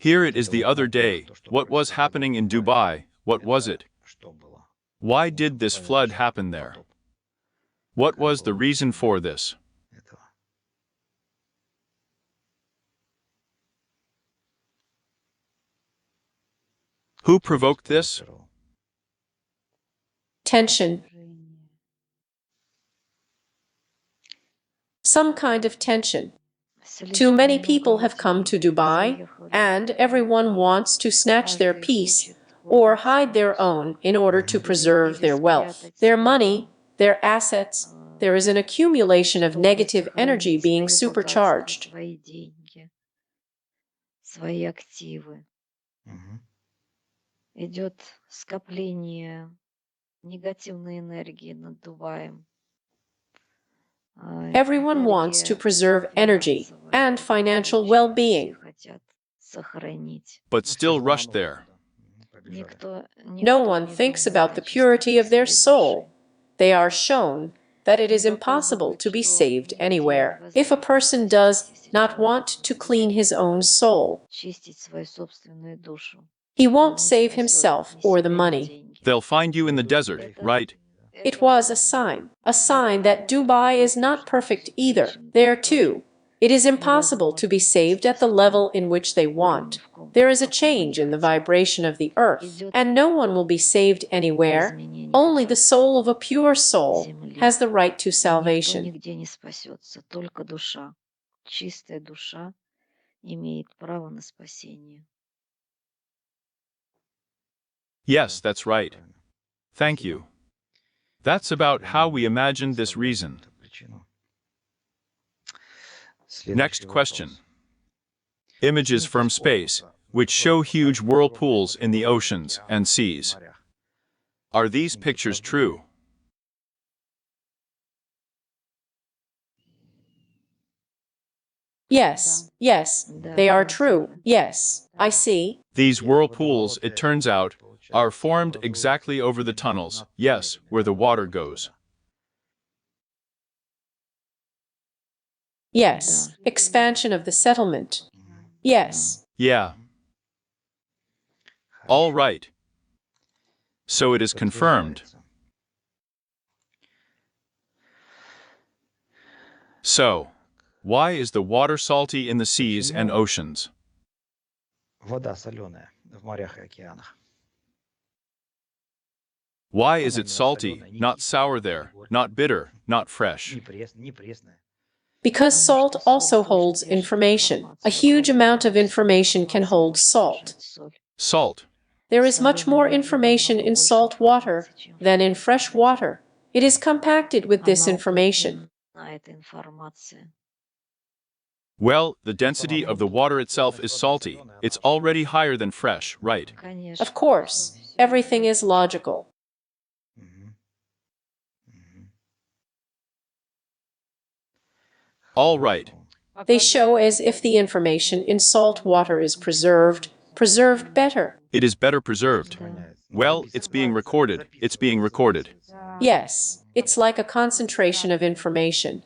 Here it is the other day. What was happening in Dubai? What was it? Why did this flood happen there? What was the reason for this? Who provoked this? Tension. Some kind of tension. Too many people have come to Dubai, and everyone wants to snatch their piece or hide their own in order to preserve their wealth, their money, their assets. There is an accumulation of negative energy being supercharged. Идет скопление негативной энергии над Дубаем. Everyone wants to preserve energy and financial well-being, But still rushed there. no one thinks about the purity of their soul. They are shown that it is impossible to be saved anywhere if a person does not want to clean his own soul. He won't save himself or the money. They'll find you in the desert, right? It was a sign that Dubai is not perfect either. There too, it is impossible to be saved at the level in which they want. There is a change in the vibration of the earth, and no one will be saved anywhere. Only the soul of a pure soul has the right to salvation. Yes, that's right. Thank you. That's about how we imagined this reason. Next question. Images from space, which show huge whirlpools in the oceans and seas. Are these pictures true? Yes, they are true. Yes, I see. These whirlpools, it turns out, are formed exactly over the tunnels, yes, where the water goes. Yes, expansion of the settlement. Yes. Yeah. All right. So it is confirmed. So, why is the water salty in the seas and oceans? Why is it salty, not sour there, not bitter, not fresh? Because salt also holds information. A huge amount of information can hold salt. Salt. There is much more information in salt water than in fresh water. It is compacted with this information. Well, the density of the water itself is salty. It's already higher than fresh, right? Of course, everything is logical. All right. They show as if the information in salt water is preserved better. It is better preserved. Well, it's being recorded. It's being recorded. Yes, it's like a concentration of information.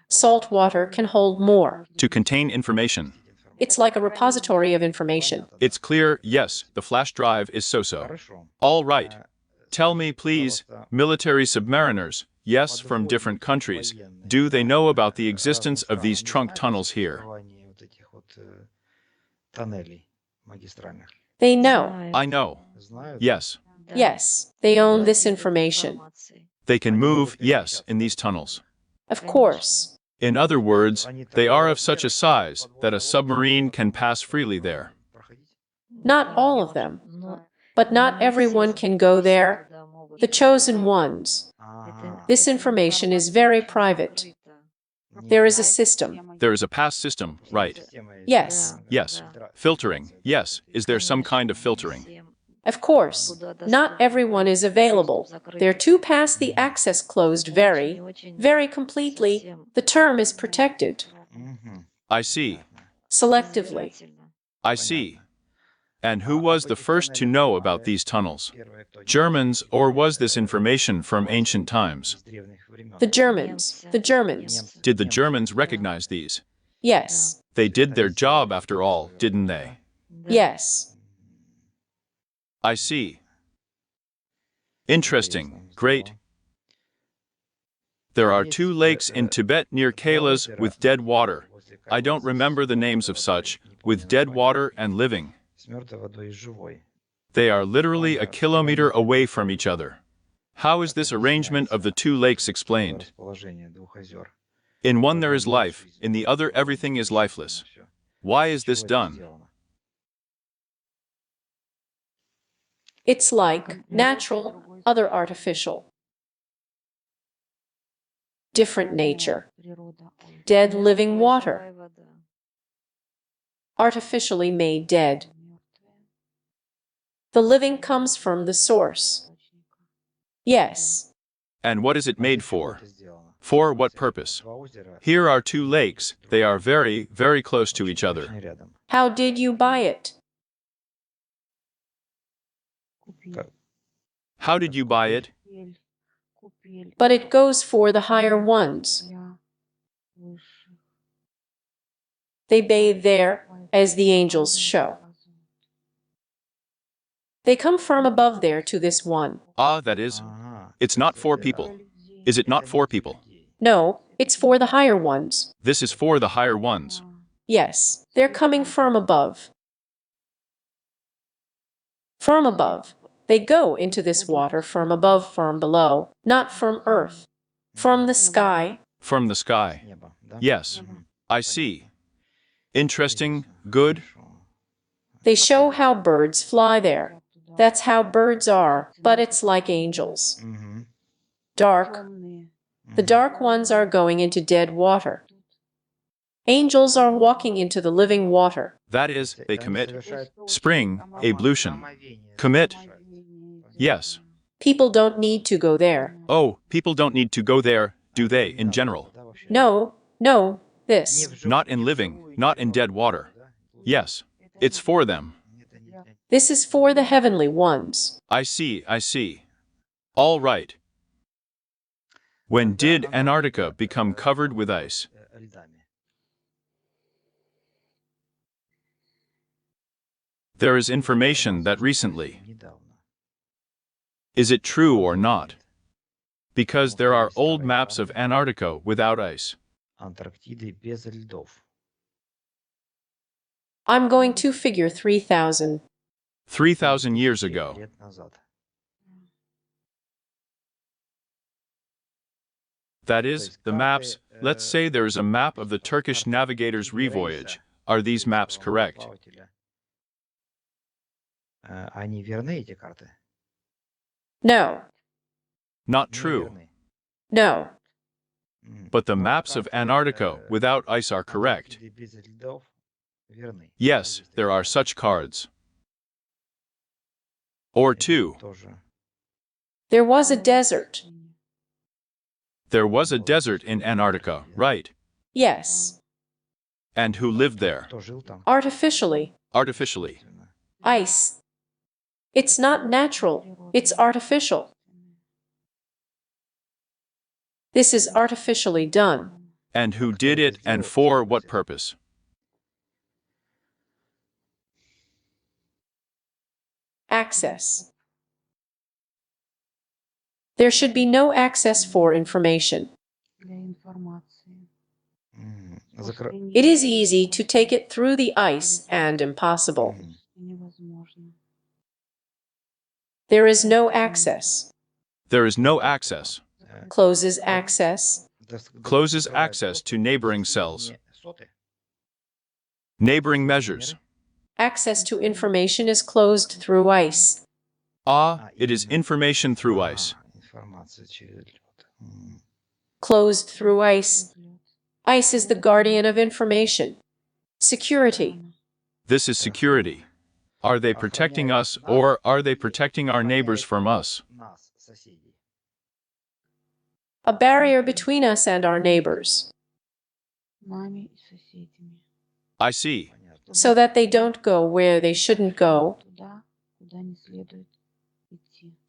Salt water can hold more. To contain information. It's like a repository of information. It's clear, yes, the flash drive is so-so. All right. Tell me, please, military submariners, yes, from different countries, do they know about the existence of these trunk tunnels here? They know. I know. Yes. Yes, they own this information. They can move, yes, in these tunnels. Of course. In other words, they are of such a size that a submarine can pass freely there. Not all of them. But not everyone can go there. The chosen ones. This information is very private. There is a system. There is a pass system, right? Yes. Yes. Filtering, yes. Is there some kind of filtering? Of course. Not everyone is available. There to pass the access closed very completely. The term is protected. I see. Selectively. I see. And who was the first to know about these tunnels? Germans, or was this information from ancient times? The Germans. Did the Germans recognize these? Yes. They did their job after all, didn't they? Да. Yes. I see. Interesting. Great. There are 2 lakes in Tibet near Kailas with dead water. I don't remember the names of such, with dead water and living. They are literally a kilometer away from each other. How is this arrangement of the 2 lakes explained? In one there is life, in the other everything is lifeless. Why is this done? It's like natural, other artificial. Different nature. Dead living water. Artificially made dead. The living comes from the source. Yes. And what is it made for? For what purpose? Here are 2 lakes. They are very, very close to each other. How did you buy it? How did you buy it? But it goes for the higher ones. They bathe there, as the angels show. They come from above there to this one. Ah, that is. It's not for people. Is it not for people? No, it's for the higher ones. This is for the higher ones. Yes, they're coming from above. From above. They go into this water from above, from below, not from earth. From the sky. From the sky. Yes, I see. Interesting, good. They show how birds fly there. That's how birds are, but it's like angels. Dark. The dark ones are going into dead water. Angels are walking into the living water. That is, they commit. Spring, ablution. Commit. Yes. People don't need to go there. Oh, people don't need to go there, do they, in general? No, no, this. Not in living, not in dead water. Yes, it's for them. This is for the heavenly ones. I see, I see. All right. When did Antarctica become covered with ice? There is information that recently. Is it true or not? Because there are old maps of Antarctica without ice. I'm going to figure 3,000. 3,000 years ago. That is, the maps, let's say there is a map of the Turkish navigator's revoyage. Are these maps correct? No, Not true. no. But the maps of Antarctica without ice are correct. Yes, there are such cards. Or 2. There was a desert. There was a desert in Antarctica, right? Yes. And who lived there? Artificially. Artificially. Ice. It's not natural. It's artificial. This is artificially done. And who did it and for what purpose? Access. There should be no access for information. It is easy to take it through the ice and impossible. There is no access. There is no access. Closes access. Closes access to neighboring cells. Neighboring measures. Access to information is closed through ice. Ah, it is information through ice. Closed through ice. Ice is the guardian of information. Security. This is security. Are they protecting us or are they protecting our neighbors from us? A barrier between us and our neighbors, I see. so that they don't go where they shouldn't go.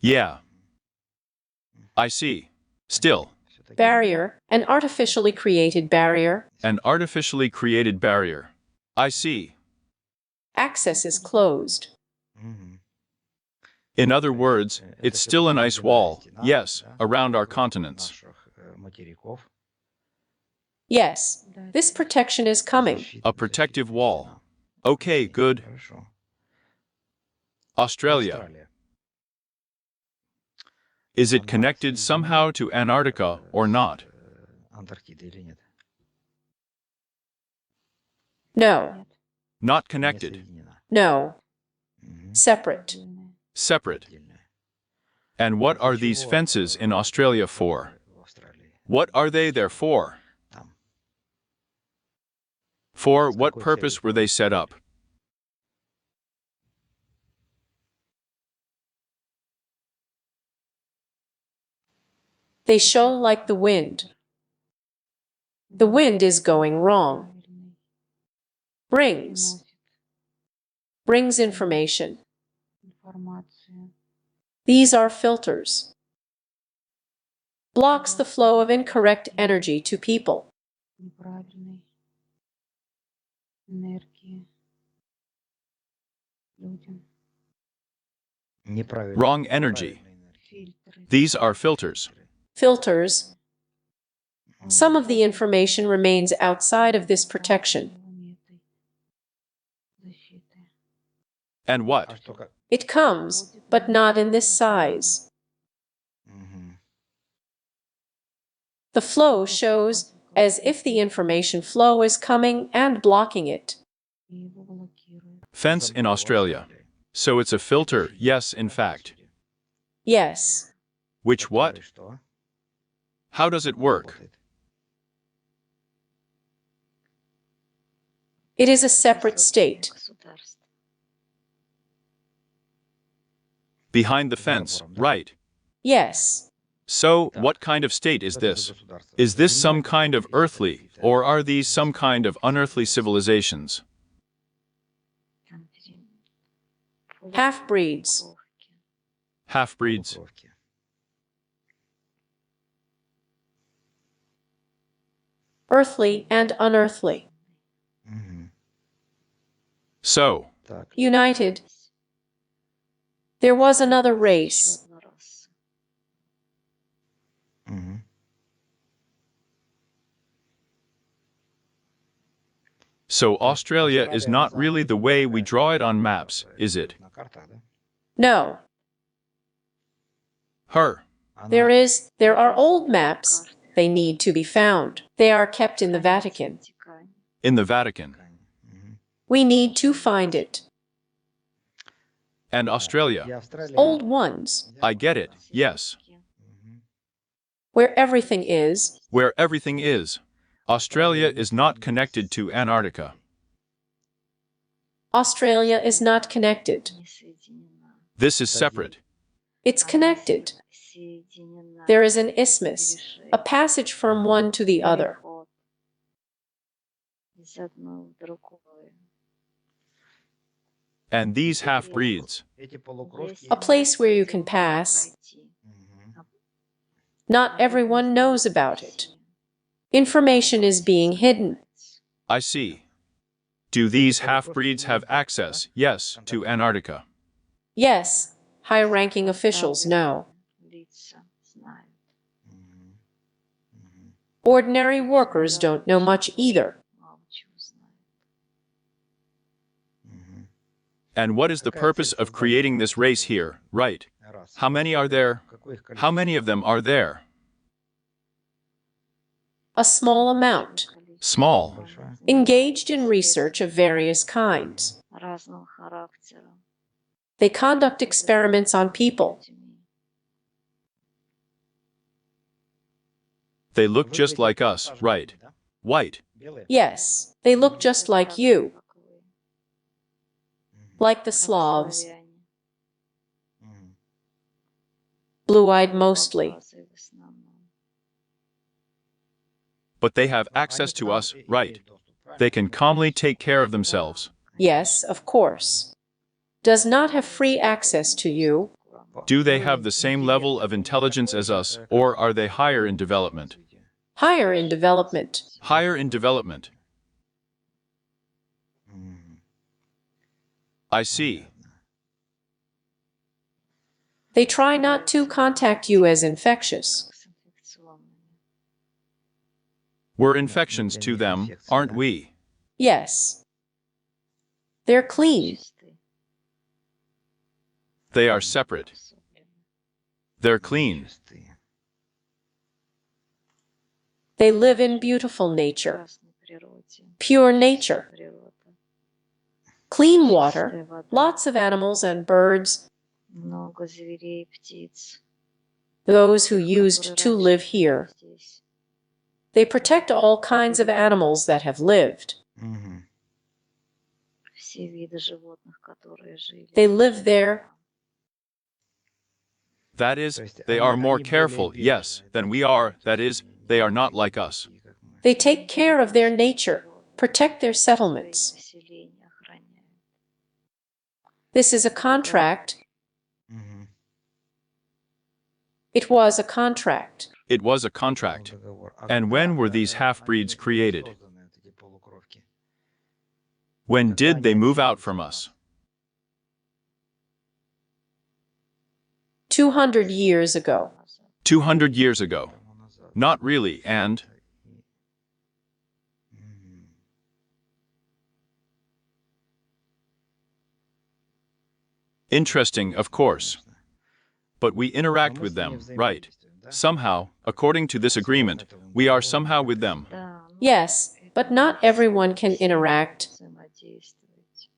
Yeah. I see. Still. Barrier, an artificially created barrier. An artificially created barrier. I see. Access is closed. In other words, it's still an ice wall, yes, around our continents. Yes, this protection is coming. A protective wall. Okay, good. Australia. Is it connected somehow to Antarctica or not? No, Not connected. no, separate. Separate. And what are these fences in Australia for? What are they there for? For what purpose were they set up? They show like the wind. The wind is going wrong. Brings. Brings information. These are filters. Blocks the flow of incorrect energy to people. Wrong energy. These are filters. Filters. Some of the information remains outside of this protection. And what? It comes, but not in this size. The flow shows as if the information flow is coming and blocking it. Fence in Australia. So it's a filter, yes, in fact. Yes. Which what? How does it work? It is a separate state. Behind the fence, right. Yes. So, what kind of state is this? Is this some kind of earthly, or are these some kind of unearthly civilizations? Half-breeds. Half-breeds. Earthly and unearthly. So, United. There was another race. so Australia is not really the way we draw it on maps, is it? No. Her. There are old maps. They need to be found. They are kept in the Vatican. In the Vatican. We need to find it. And Australia. Old ones, I get it, yes. where everything is. Where everything is. Australia is not connected to Antarctica. Australia is not connected. This is separate. It's connected. There is an isthmus, a passage from one to the other. And these half-breeds. A place where you can pass. Not everyone knows about it. Information is being hidden. I see. Do these half-breeds have access, yes, to Antarctica? Yes, high-ranking officials know. Ordinary workers don't know much either. And what is the purpose of creating this race here, right? How many are there? How many of them are there? A small amount. Small. Engaged in research of various kinds. They conduct experiments on people. They look just like us, right? White. Yes, they look just like you. Like the Slavs. Blue-eyed mostly. But they have access to us, right? They can calmly take care of themselves. Yes, of course. Does not have free access to you. Do they have the same level of intelligence as us, or are they higher in development? Higher in development. Higher in development. I see. They try not to contact you as infectious. С инфекционными. We're infections to them, aren't we? Yes. They're clean. Чисты. They are separate. Особенно. They're clean. They live in beautiful В nature, прекрасной природе. pure nature, Природа. clean water, Чистая вода. lots of animals and birds, Много зверей, птиц. those who Которые used to раньше live жили here. здесь. They protect all kinds of animals that have lived. Все виды животных, которые жили. They live there. That is, they are more careful, yes, than we are. That is, they are not like us. They take care of their nature, protect their settlements. Поселения охраняют. This is a contract. It was a contract. It was a contract. And when were these half-breeds created? When did they move out from us? 200 years ago. 200 years ago. Not really, and interesting, of course. But we interact with them, right? Somehow, according to this agreement, we are somehow with them. Да, ну, Yes, but not everyone can interact. взаимодействовать.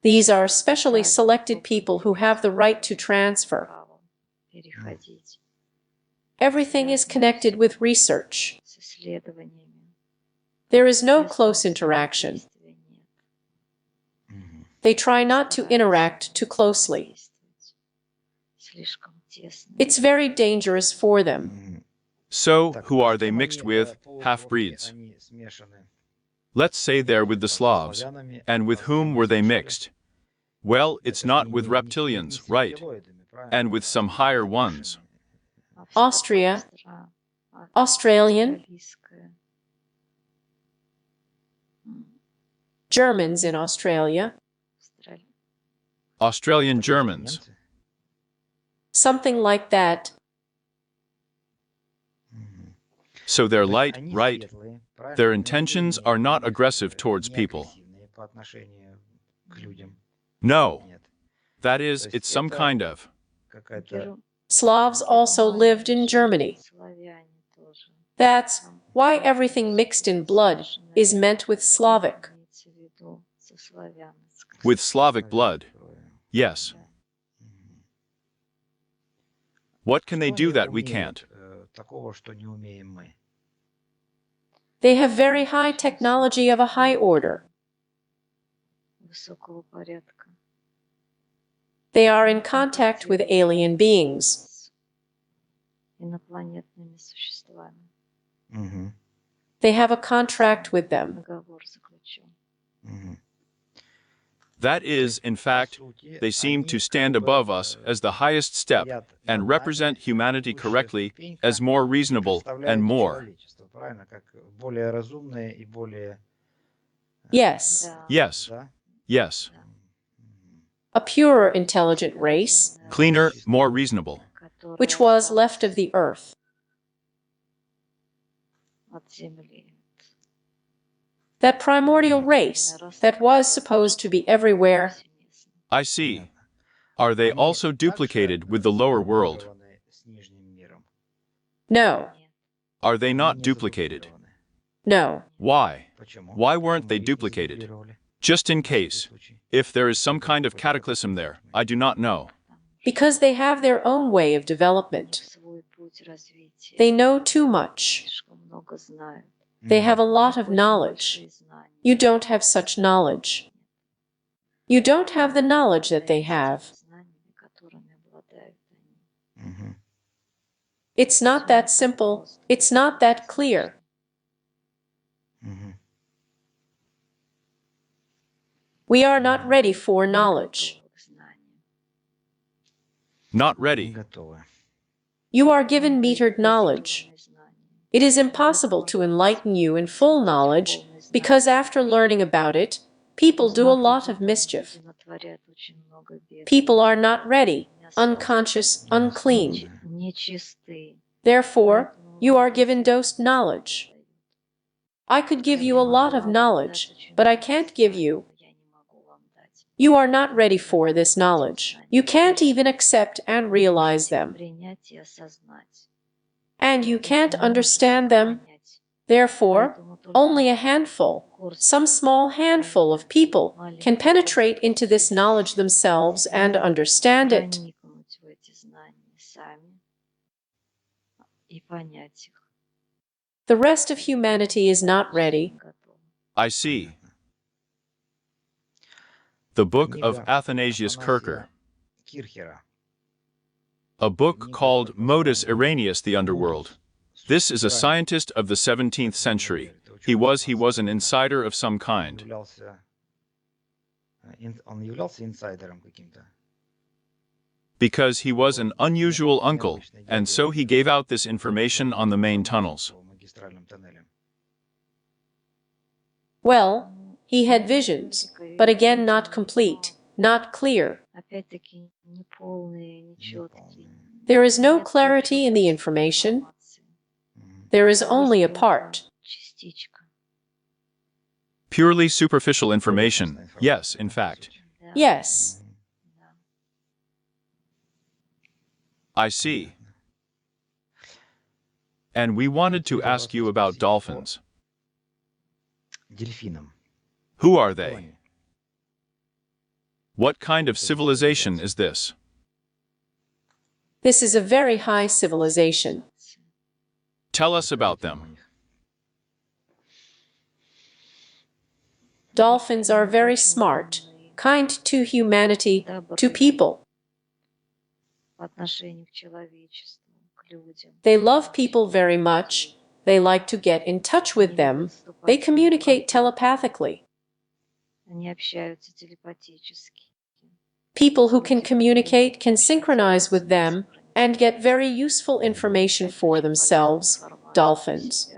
These are specially selected people who have the right to transfer. Правом переходить Everything is connected with research. с исследованиями. There is no Без close interaction. взаимодействия нет. They try not to interact too closely. Действовать слишком тесно. It's very dangerous for them. So, who are they mixed with? Half-breeds. Let's say they're with the Slavs. And with whom were they mixed? Well, it's not with reptilians, right? And with some higher ones. Austria, Australian, Австралийская. Germans in Australia, Австралия. Australian Germans. something like that. So they're light, right? Their intentions are not aggressive towards people. No. That is, it's some kind of. Перу- Slavs also lived in Germany. Славяне тоже. That's why everything mixed in blood is meant with Slavic. Имеется в виду со славянской. With Slavic blood. Yes. What can they do that we can't? They have very high technology of a high order. Высокого порядка. They are in contact with alien beings. С инопланетными существами. They have a contract with them. Договор заключен. That is, in fact, they seem to stand above us as the highest step and represent humanity correctly as more reasonable and more. Yes, Да. Yes. Yes. a purer intelligent race, Cleaner, more reasonable. Которая which was left of the earth. от Земли. That primordial race that was supposed to be everywhere. I see. Are they also duplicated with the lower world? No, Are they not duplicated? no. Why? Why weren't they duplicated? Just in case. If there is some kind of cataclysm there, I do not know. Because they have their own way of development. Свой путь развития. They know too much. Слишком много знают. They have a lot of Очень knowledge. большие знания. You don't have such knowledge. You don't have the knowledge that they have. Знаниями, которыми обладают они. It's not that simple. It's not that clear. We are not ready for knowledge. Готовы к знаниям. Not ready. You are given metered knowledge. Полное знание. It is impossible to enlighten you in full knowledge because after learning about it, People do a lot of mischief. People are not ready, unconscious, unclean. Therefore, you are given dosed knowledge. I could give you a lot of knowledge, but I can't give you. You are not ready for this knowledge. You can't even accept and realize them. And you can't understand them. Therefore, only a handful, some small handful of people can penetrate into this knowledge themselves and understand it. The rest of humanity is not ready. I see. The book of Athanasius Kircher. A book called Modus Iranius, the Underworld. This is a scientist of the 17th century. He was an insider of some kind. Because he was an unusual uncle, and so he gave out this information on the main tunnels. Well, he had visions, but again not complete, not clear. There is no clarity in the information. There is only a part. Purely superficial information, yes, in fact. Yes. I see. And we wanted to ask you about dolphins. Who are they? What kind of civilization is this? This is a very high civilization. Tell us about them. Dolphins are very smart, kind to humanity, to people. They love people very much. They like to get in touch with them. They communicate telepathically. People who can communicate can synchronize with them and get very useful information for themselves. Dolphins.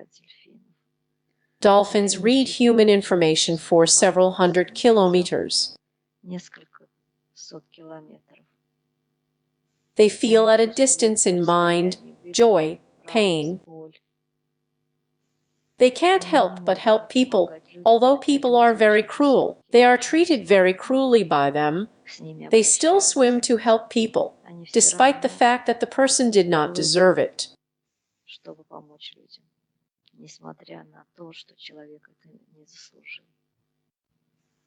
Dolphins read human information for several hundred kilometers. They feel at a distance in mind, joy, pain. They can't help but help people. Although people are very cruel, they are treated very cruelly by them. They still swim to help people, despite the fact that the person did not deserve it.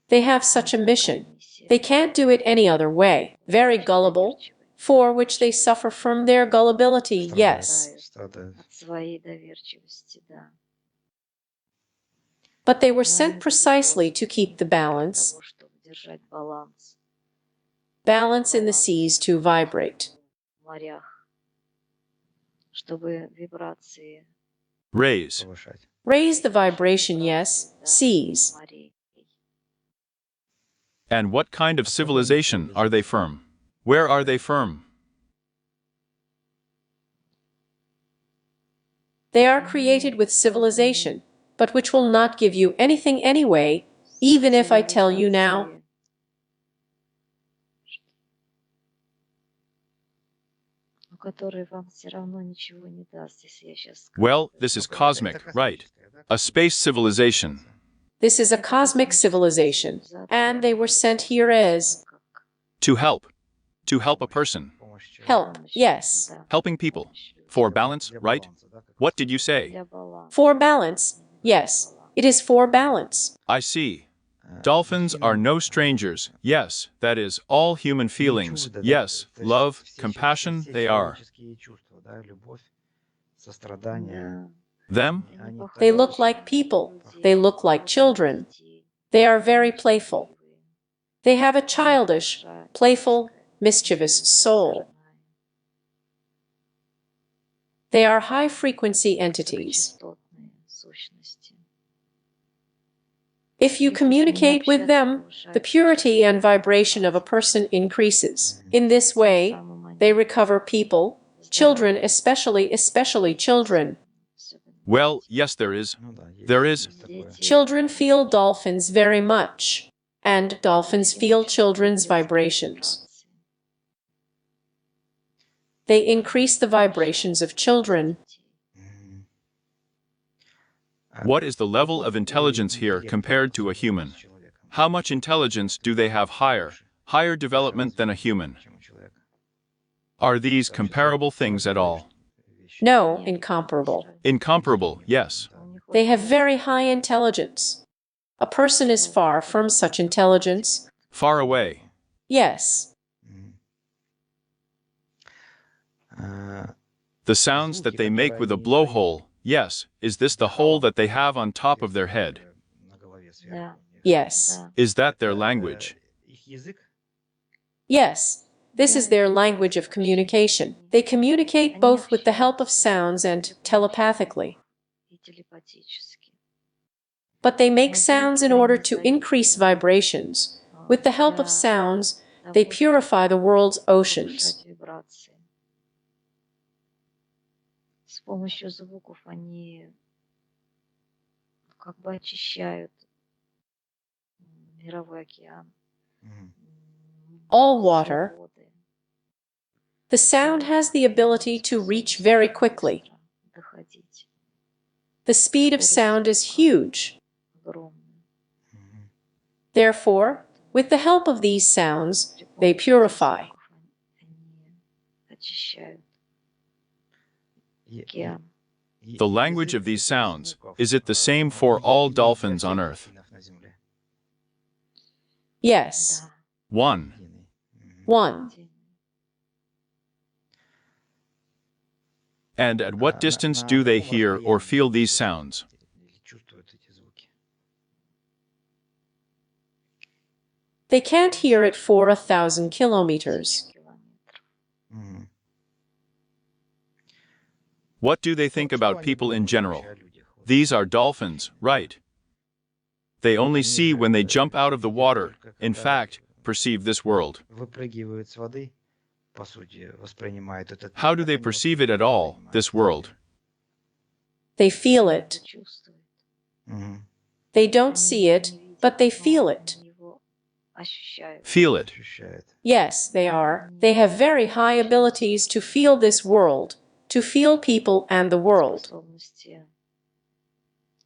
They have such a mission. They can't do it any other way. Very gullible, for which they suffer from their gullibility, yes. But they were sent precisely to keep the balance. Balance in the seas to vibrate. Raise. Raise the vibration, yes, seas. And what kind of civilization are they from? Where are they from? They are created with civilization, but which will not give you anything anyway, even if I tell you now. Well, this is cosmic, right? A space civilization. This is a cosmic civilization, and they were sent here as To help. To help a person. help, yes. Helping people. For balance, right? What did you say? For balance, yes. It is for balance. I see. Dolphins are no strangers. Yes, that is, all human feelings. Yes, love, compassion, they are. Them? They look like people. They look like children. They are very playful. They have a childish, playful, mischievous soul. They are high-frequency entities. If you communicate with them, the purity and vibration of a person increases. In this way, they recover people, children especially children. Well, yes, there is. There is. Children feel dolphins very much. And dolphins feel children's vibrations. They increase the vibrations of children. What is the level of intelligence here compared to a human? How much intelligence do they have higher development than a human? Are these comparable things at all? No, incomparable. Incomparable, yes. They have very high intelligence. A person is far from such intelligence. Far away. Yes. The sounds that they make with a blowhole, yes, is this the hole that they have on top of their head? Да. Yes. Is that their language? Yes. This is their language of communication. They communicate both with the help of sounds and telepathically. И телепатически. But they make sounds in order to increase vibrations. With the help of sounds, they purify the world's oceans. Повышать вибрации. С помощью звуков они как бы очищают мировой океан. All water. Воды. The sound has the ability to reach very quickly. Доходить. The speed of sound is huge. Огромные. Therefore, with the help of these sounds, they purify. Они очищают океан. The language of these sounds, is it the same for all dolphins on Earth? Yes. Да. 1. 1. And at what distance do they hear or feel these sounds? They can't hear it for 1,000 kilometers. Километров. What do they think about people in general? These are dolphins, right? They only see when they jump out of the water, in fact, perceive this world. How do they perceive it at all, this world? They feel it. Чувствуют. They don't see it, but they feel it. Они его ощущают. Feel it. Yes, they are. They have very high abilities to feel this world, to feel people and the world. Способности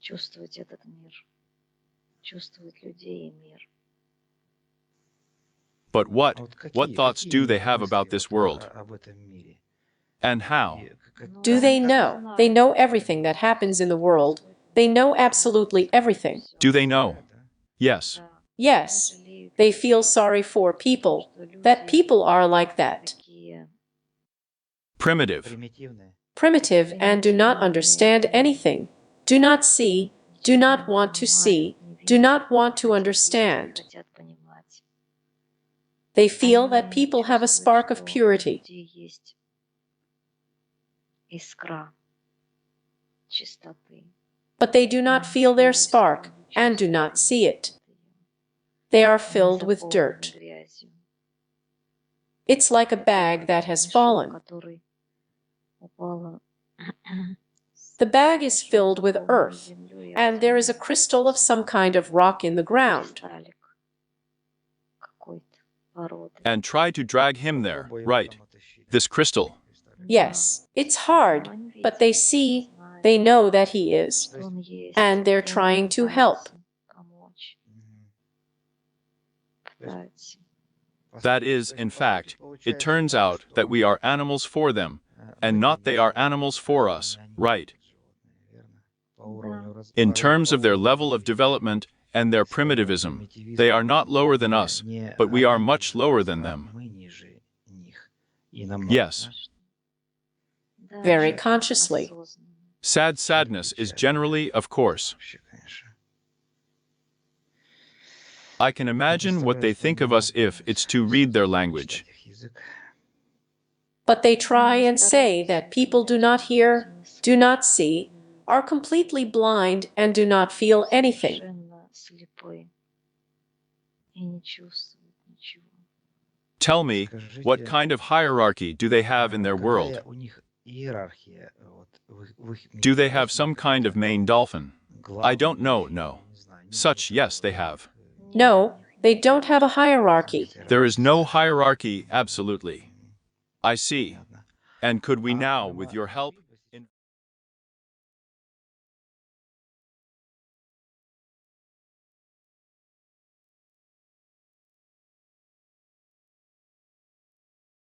чувствовать этот мир, чувствовать людей и мир. But what thoughts do they have about this world? And how? Do they know? They know everything that happens in the world. They know absolutely everything. Do they know? Yes. Yes, they feel sorry for people, that people are like that. Такие Primitive. Primitive and do not understand anything, do not see, do not want to see, do not want to understand. хотят понимать. They feel that people have a spark of purity. Людей есть искра чистоты. But they do not feel their spark and do not see it. They are filled with dirt. Грязью, It's like a bag that has fallen. который упала The bag is filled with earth, and there is a crystal of some kind of rock in the ground. кристаллик какой-то породы. And try to drag him there, right? This crystal. Yes, it's hard, but they see, they know that he is, Что он есть, and they're он trying to help. пытается помочь, пытается. That is, in fact, it turns out that we are animals for them, and not they are animals for us, right? In terms of their level of development and their primitivism, they are not lower than us, but we are much lower than them. Yes. Да, Very consciously. осознанно. Sad sadness is generally, of course. I can imagine what they think of us if it's to read their language. But they try and say that people do not hear, do not see, are completely blind and do not feel anything. Совершенно слепой и не чувствует ничего. Tell me, what kind of hierarchy do they have in their world? Do they have some kind of main dolphin? I don't know, no. Such, yes, they have. No, They don't have a hierarchy. There is no hierarchy, absolutely. I see. And could we now, with your help,